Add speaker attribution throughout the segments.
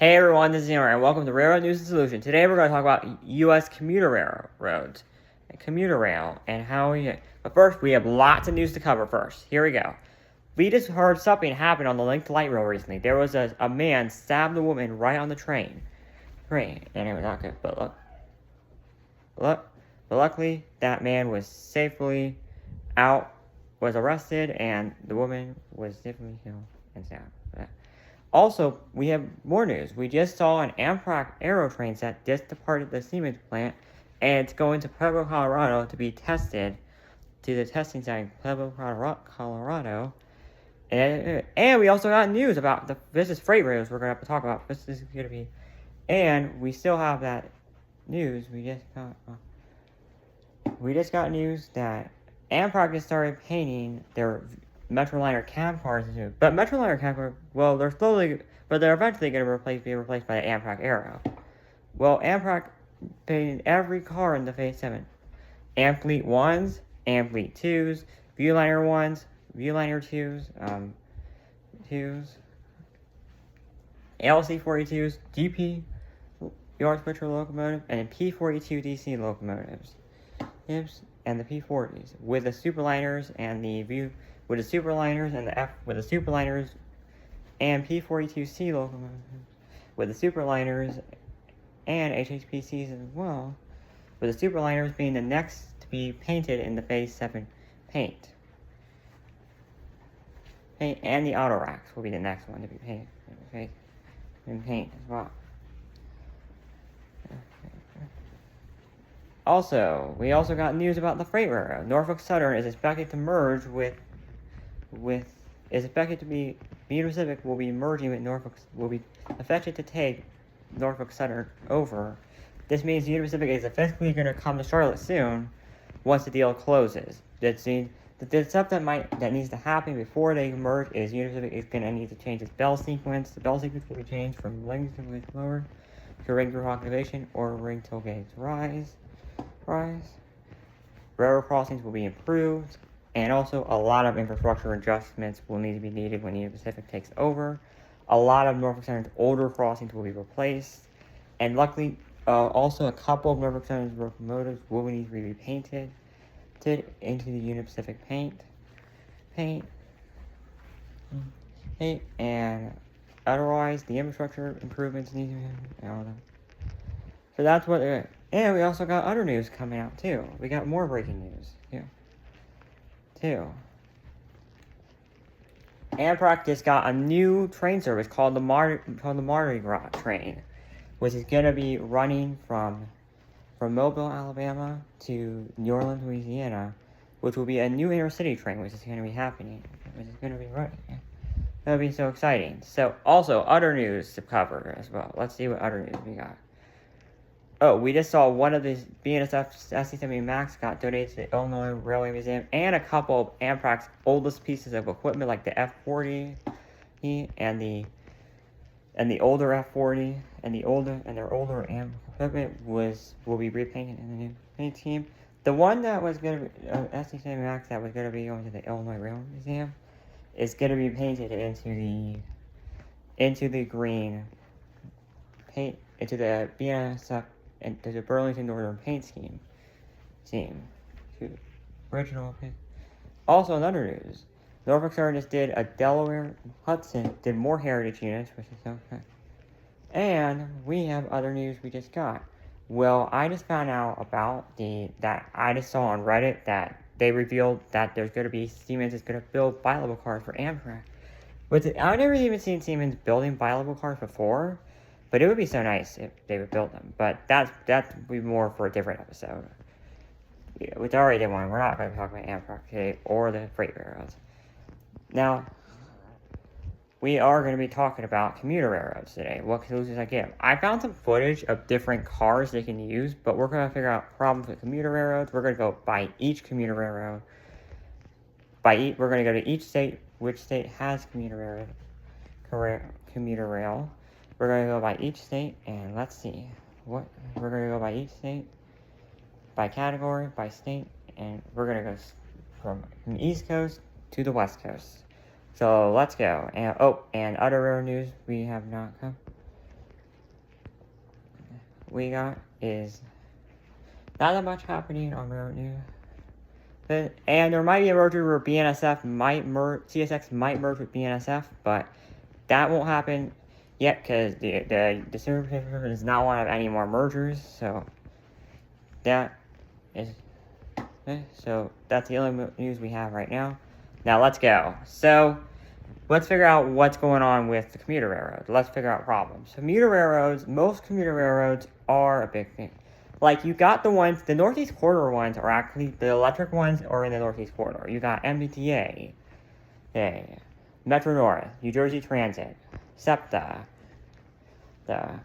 Speaker 1: Hey everyone, this is Amber, and welcome to Railroad News and Solution. Today we're going to talk about U.S. commuter railroads, and commuter rail, and how we. But first, we have lots of news to cover. First, here we go. We just heard something happen on the Link to Light Rail recently. There was a man stabbed a woman right on the train, and it was not good. But luckily that man was safely out, was arrested, and the woman was definitely killed and stabbed. Also, we have more news. We just saw an Amtrak Aero train set just departed the Siemens plant, and it's going to Pueblo, Colorado to be tested to the testing site in Pueblo, Colorado. And we also got news about the business freight rails we're going to have to talk about. This is going to be... And we still have that news. We just got news that Amtrak just started painting their Metroliner cab cars too. But Metroliner cab cars, well, they're eventually going to be replaced by the Amtrak Aero. Well, Amtrak painted every car in the Phase 7. Amfleet 1s, Amfleet 2s, Viewliner 1s, Viewliner 2s, LC42s, GP yard switcher locomotive, and P42 DC locomotives. And the P40s with the superliners and with the superliners and P42C locomotives with the superliners and HHPCs as well, with the superliners being the next to be painted in the Phase 7 paint, and the auto racks will be the next one to be painted in paint as well. Also, we also got news about the freight railroad. Norfolk Southern is expected to merge Union Pacific will be merging with Norfolk, will be expected to take Norfolk Southern over. This means Union Pacific is effectively going to come to Charlotte soon, once the deal closes. The stuff that needs to happen before they merge is Union Pacific is going to need to change its bell sequence. The bell sequence will be changed from ring to lower to ring through activation or ring till gates rise. Railroad crossings will be improved, and also a lot of infrastructure adjustments will need to be needed when Union Pacific takes over. A lot of Norfolk Southern's older crossings will be replaced, and luckily, also a couple of Norfolk Southern's locomotives will need to be repainted into the Union Pacific paint, and otherwise the infrastructure improvements need to be all that. So that's what. And we also got other news coming out too. We got more breaking news too. Amtrak just got a new train service called the Mardi Gras train, which is going to be running from Mobile, Alabama to New Orleans, Louisiana, which will be a new intercity train, which is going to be happening, which is going to be running. That'll be so exciting. So, also, other news to cover as well. Let's see what other news we got. Oh, we just saw one of these BNSF SC-70 Max got donated to the Illinois Railway Museum, and a couple of Amtrak's oldest pieces of equipment, like the F40 and the older F40 and their older equipment will be repainted in the new paint scheme. The one that was going to be SC-70 Max that was going to be going to the Illinois Railway Museum is going to be painted into the green paint, into the BNSF and the Burlington Northern paint scheme. Original paint. Also, in other news, Norfolk Southern just did a Delaware Hudson, did more heritage units, which is okay. And we have other news we just got. Well, I just found out about that I just saw on Reddit that they revealed that Siemens is going to build bi-level cars for Amtrak. But I've never even seen Siemens building bi-level cars before. But it would be so nice if they would build them. But that would be more for a different episode. Yeah, we already did one. We're not going to talk about Amtrak today or the freight railroads. Now, we are going to be talking about commuter railroads today. What solutions I give. I found some footage of different cars they can use, but we're going to figure out problems with commuter railroads. We're going to go by each commuter railroad. We're going to go to each state, which state has commuter rail. We're going to go by each state, and let's see. We're going to go by each state, by category, by state, and we're going to go from the East Coast to the West Coast. So let's go. And other rare news we have not come. we got is not that much happening on railroad news. And there might be a merger where CSX might merge with BNSF, but that won't happen yet because the Service does not want to have any more mergers. So that is so that's the only news we have right now. Now let's go. So let's figure out what's going on with the commuter railroad. Let's figure out problems. Commuter railroads, most commuter railroads are a big thing. Like, you got the Northeast Corridor ones are actually, the electric ones are in the Northeast Corridor. You got MBTA, Metro North, New Jersey Transit, SEPTA, the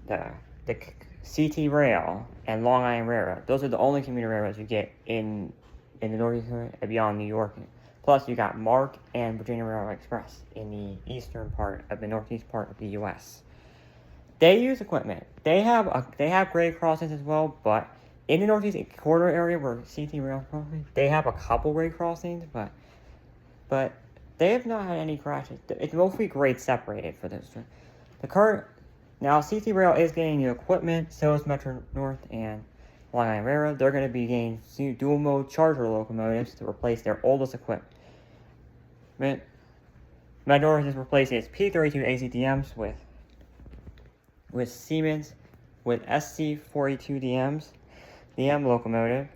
Speaker 1: CT Rail, and Long Island Railroad. Those are the only commuter railroads you get in the Northeast Corridor and beyond New York. Plus, you got MARC and Virginia Railroad Express in the eastern part of the northeast part of the U.S. They use equipment. They have grade crossings as well, but in the Northeast Corridor area where CT Rail crossing, they have a couple grade crossings, but they have not had any crashes. It's mostly grade separated for this. Now CT Rail is getting new equipment. So is Metro North and Long Island Railroad. They're going to be getting dual mode charger locomotives to replace their oldest equipment. Metro North is replacing its P32 ACDMs with Siemens with SC42 DM locomotive.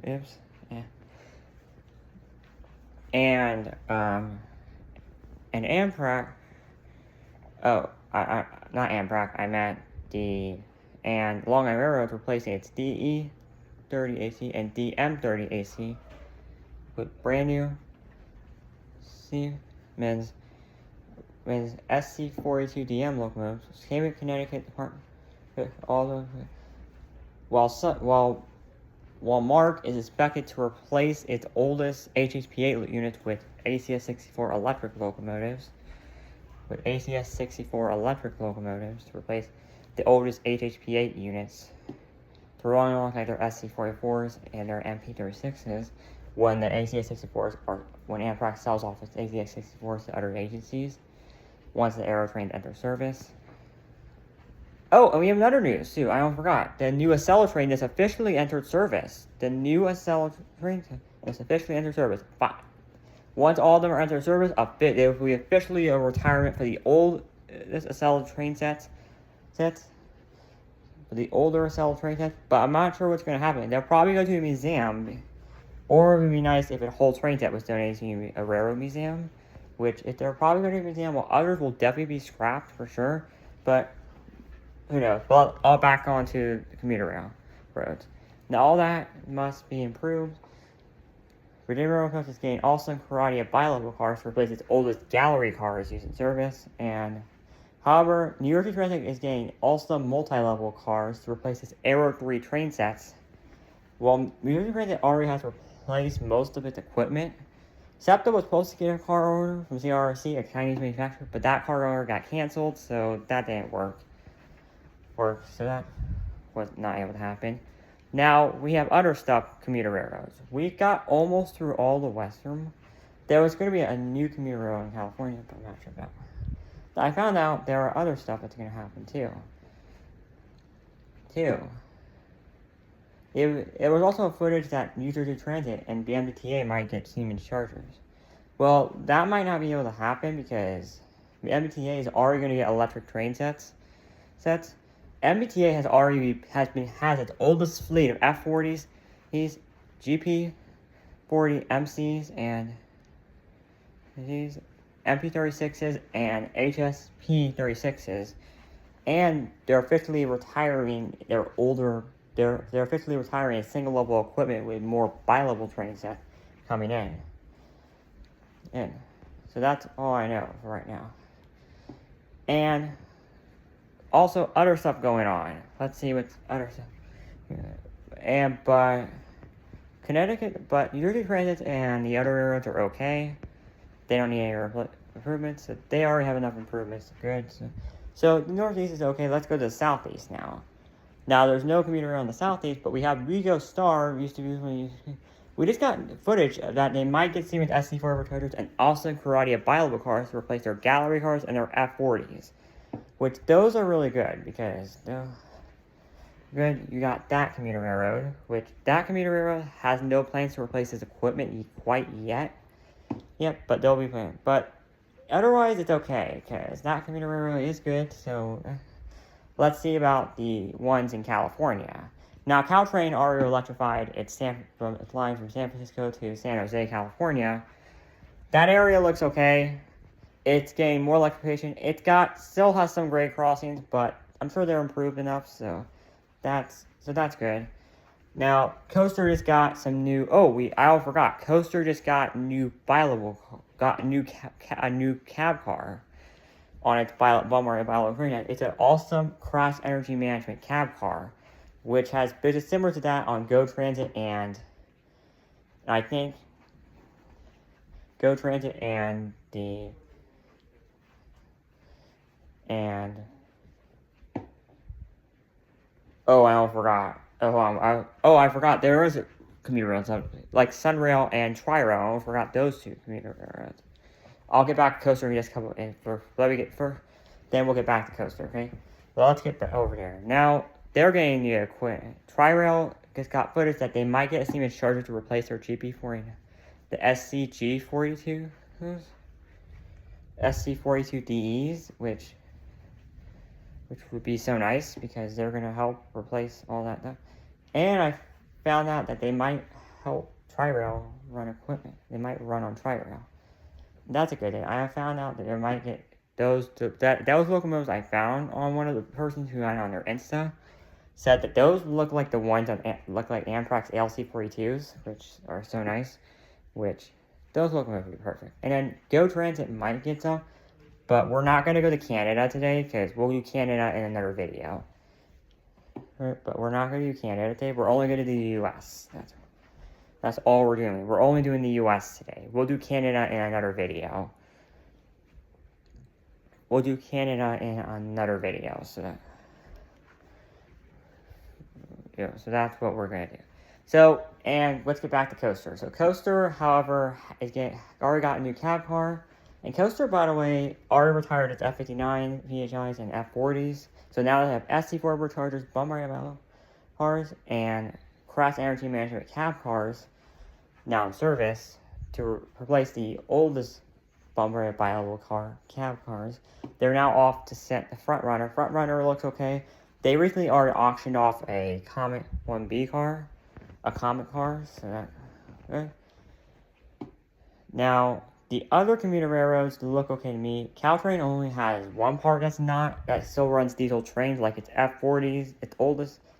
Speaker 1: Oops. Yeah. And Amtrak. Oh, not Amtrak. I meant and Long Island Railroad replacing its DE30AC and DM30AC with brand new Siemens SC42 DM locomotives. Cambridge, Connecticut Department. While MARC is expected to replace its oldest HHP8 units with ACS64 electric locomotives. To replace the oldest HHP8 units to run alongside their SC44s and their MP36s when the ACS64s when Amtrak sells off its ACS64s to other agencies once the Aerotrains enter service. Oh, and we have another news too. I almost forgot. The new Acela train has officially entered service. Once all of them are entered service, there will be officially a retirement for the Acela train sets. For the older Acela train sets, but I'm not sure what's going to happen. They'll probably go to a museum, or it would be nice if a whole train set was donated to a railroad museum. Which, if they're probably going to a museum, well, others will definitely be scrapped for sure. But who knows? Well, all back onto the commuter railroads. Now, all that must be improved. Virginia Railroad is getting Alston Karate bi-level cars to replace its oldest gallery cars used in service. And, however, New York Transit is getting Alston multi-level cars to replace its Aero 3 train sets. While New York Transit already has replaced most of its equipment, SEPTA was supposed to get a car order from CRRC, a Chinese manufacturer, but that car order got canceled, so that didn't work. So that was not able to happen. Now, we have other stuff, commuter railroads. We got almost through all the western. There was going to be a new commuter railroad in California, but I'm not sure about that. I found out there are other stuff that's going to happen, too. It was also footage that New Jersey Transit and the MBTA might get Siemens chargers. Well, that might not be able to happen because the MBTA is already going to get electric train sets. MBTA has its oldest fleet of F40s, GP40 MCs, and these MP36s and HSP36s, and they're officially retiring They're officially retiring single-level equipment with more bi-level train sets coming in. So that's all I know for right now. And also other stuff going on. Let's see what's other stuff. But New Jersey Transit and the other railroads are okay. They don't need any improvements. So they already have enough improvements. Good. So the Northeast is okay. Let's go to the Southeast now. Now, there's no commuter rail in the Southeast, but we have Rigo Star, we just got footage that they might get Siemens SC4 chargers and Alston Karate bi-level cars to replace their gallery cars and their F40s. which those are really good because good. You got that commuter railroad, which that commuter railroad has no plans to replace its equipment quite yet. Yep, but they'll be playing. But otherwise, it's okay because that commuter railroad is good. So let's see about the ones in California. Now, Caltrain already electrified its line from San Francisco to San Jose, California. That area looks okay. It's getting more electrification. Still has some grade crossings, but I'm sure they're improved enough. So that's good. Now, Coaster just got some new. I forgot. Coaster just got a new cab car on its bilevel arena. It's an awesome cross energy management cab car, which has business similar to that on Go Transit and I think Go Transit and I forgot. I forgot. There is a commuter rail, like Sunrail and Tri-Rail. I forgot those two commuter railroads. I'll get back to Coaster in just a couple. Then we'll get back to Coaster. Okay. Well, let's get over there now. They're getting new equipment. Tri-Rail just got footage that they might get a Siemens charger to replace their GP40, the SCG42, SC42DEs, which would be so nice because they're going to help replace all that stuff. And I found out that they might help Tri-Rail run equipment. They might run on Tri-Rail. That's a good thing. I found out that they might get those locomotives I found on one of the persons who got on their Insta said that those look like the ones that look like Amtrak's ALC-42s, which are so nice, which those locomotives would be perfect. And then Go Transit might get some, but we're not going to go to Canada today because we'll do Canada in another video. But we're not going to do Canada today. We're only going to do the U.S. That's all we're doing. We're only doing the U.S. today. We'll do Canada in another video. So that's what we're going to do. So, and let's get back to Coaster. So Coaster, however, already got a new cab car. And Coaster, by the way, already retired its F-59 VHIs and F-40s. So now they have SC4 chargers, bumper cars, and cross energy management cab cars now in service to replace the oldest bumper bilevel cab cars. They're now off to set the Front Runner. Front Runner looks okay. They recently already auctioned off a Comet 1B car, a Comet car, so that okay. Now, the other commuter railroads look okay to me. Caltrain only has one part that still runs diesel trains, like its F-40s,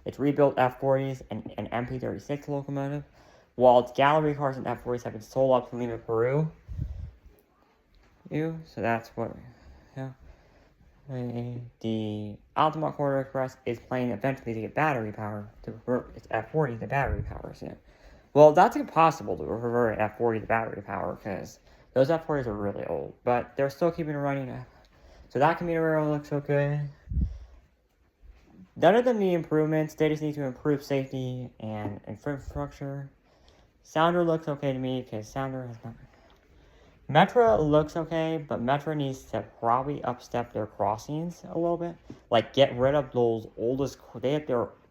Speaker 1: its rebuilt F-40s, and an MP-36 locomotive, while its gallery cars and F-40s have been sold up to Lima, Peru. So that's what, the Altamont Corridor Express is planning eventually to get battery power to convert its F-40 to battery power soon. Well, that's impossible to convert an F-40 to battery power because those F-40s are really old, but they're still keeping it running. So that commuter rail looks so good. None of them need improvements. They just need to improve safety and infrastructure. Sounder looks okay to me because Sounder has not. Metra looks okay, but Metra needs to probably upstep their crossings a little bit. Like, get rid of those oldest.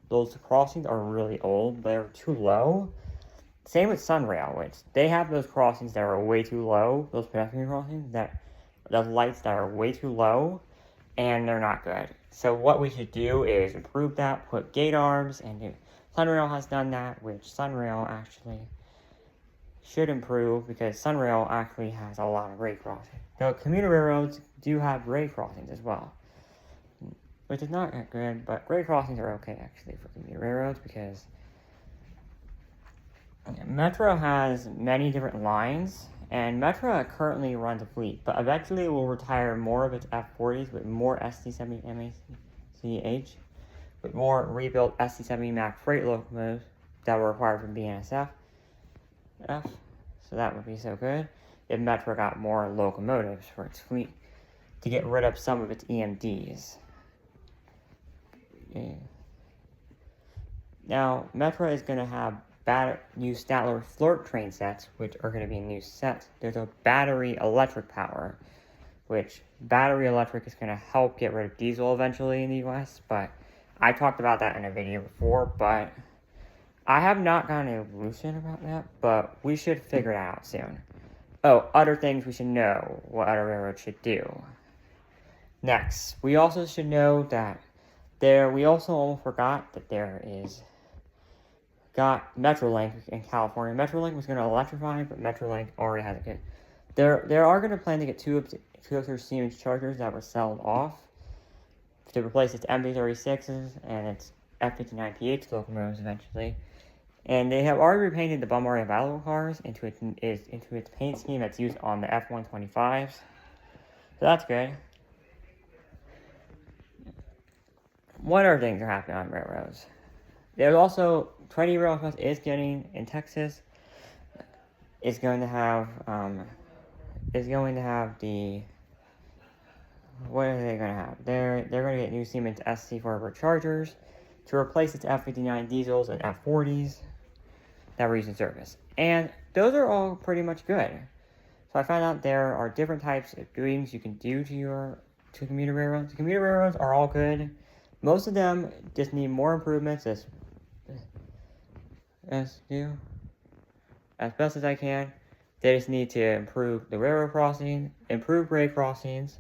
Speaker 1: Those crossings are really old. They're too low. Same with Sunrail, which they have those crossings that are way too low. Those pedestrian crossings those lights that are way too low, and they're not good. So what we should do is improve that, put gate arms, and Sunrail has done that, which Sunrail actually should improve because Sunrail actually has a lot of grade crossings. The commuter railroads do have grade crossings as well, which is not that good, but grade crossings are okay actually for commuter railroads because Metro has many different lines, and Metro currently runs a fleet, but eventually will retire more of its F-40s with more SC-70 MACH, with more rebuilt SC-70 Mac freight locomotives that were required from BNSF. So that would be so good if Metro got more locomotives for its fleet to get rid of some of its EMDs. Now, Metro is going to have new Statler Flirt train sets, which are going to be new sets. There's a battery electric power, which battery electric is going to help get rid of diesel eventually in the US, but I talked about that in a video before, but I have not gotten a solution about that, but we should figure it out soon. Oh, other things we should know what other railroads should do. Next, we also should know that we also almost forgot that got Metrolink in California. Metrolink was going to electrify, but Metrolink already has it. They are going to plan to get two of their Siemens chargers that were sold off to replace its MB36s and its F59PH locomotives eventually. And they have already repainted the Bombardier Battle cars into its paint scheme that's used on the F125s. So that's good. What other things are happening on railroads? There's also 20 railroads is getting in Texas. Is going to have the what are they going to have? They're going to get new Siemens SC4 chargers to replace its F59 diesels and F40s that were used in service. And those are all pretty much good. So I found out there are different types of things you can do to commuter railroads. The commuter railroads are all good. Most of them just need more improvements as best as I can. They just need to improve the railroad crossing, improve grade crossings.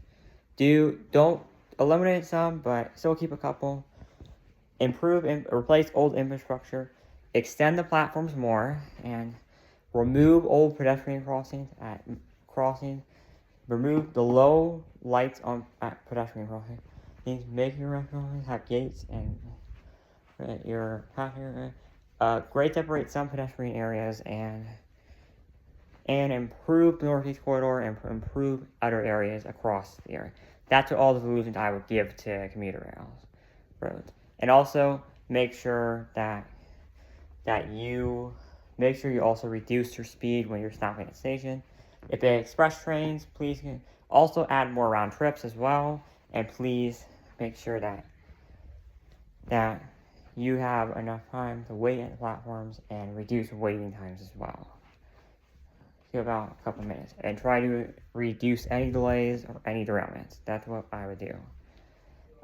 Speaker 1: Don't eliminate some, but still keep a couple. Improve and replace old infrastructure. Extend the platforms more and remove old pedestrian crossings at crossings. Remove the low lights at pedestrian crossings. Make your restaurants have gates and your passenger. Grade separate some pedestrian areas and improve the Northeast Corridor and improve other areas across the area. That's all the solutions I would give to commuter roads. And also make sure you also reduce your speed when you're stopping at a station. If they express trains, please also add more round trips as well, and please make sure that you have enough time to wait at the platforms and reduce waiting times as well. To about a couple minutes, and try to reduce any delays or any derailments. That's what I would do.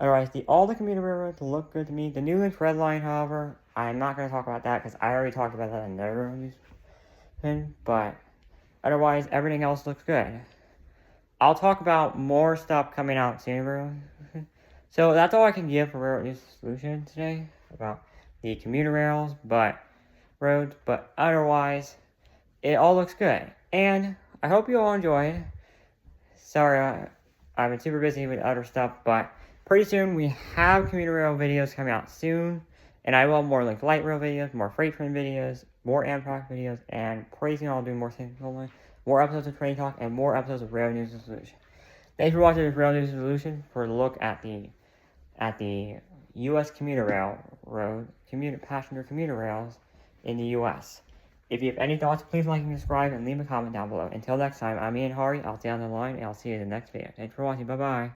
Speaker 1: Otherwise, all the commuter railroads look good to me. The New Link Red Line, however, I'm not going to talk about that because I already talked about that in another review. But otherwise, everything else looks good. I'll talk about more stuff coming out soon. So that's all I can give for Railroad News Solution today about the commuter roads, but otherwise, it all looks good. And I hope you all enjoyed. Sorry, I've been super busy with other stuff, but pretty soon we have commuter rail videos coming out soon. And I will have more like light rail videos, more freight train videos, more Amtrak videos, and pretty soon I'll do more episodes of Train Talk, and more episodes of Rail News Solution. Thanks for watching this Rail News Solution for a look at the U.S. commuter passenger commuter rails in the U.S. If you have any thoughts, please like and subscribe and leave a comment down below. Until next time, I'm Ian Hari. I'll stay on the line and I'll see you in the next video. Thanks for watching. Bye-bye.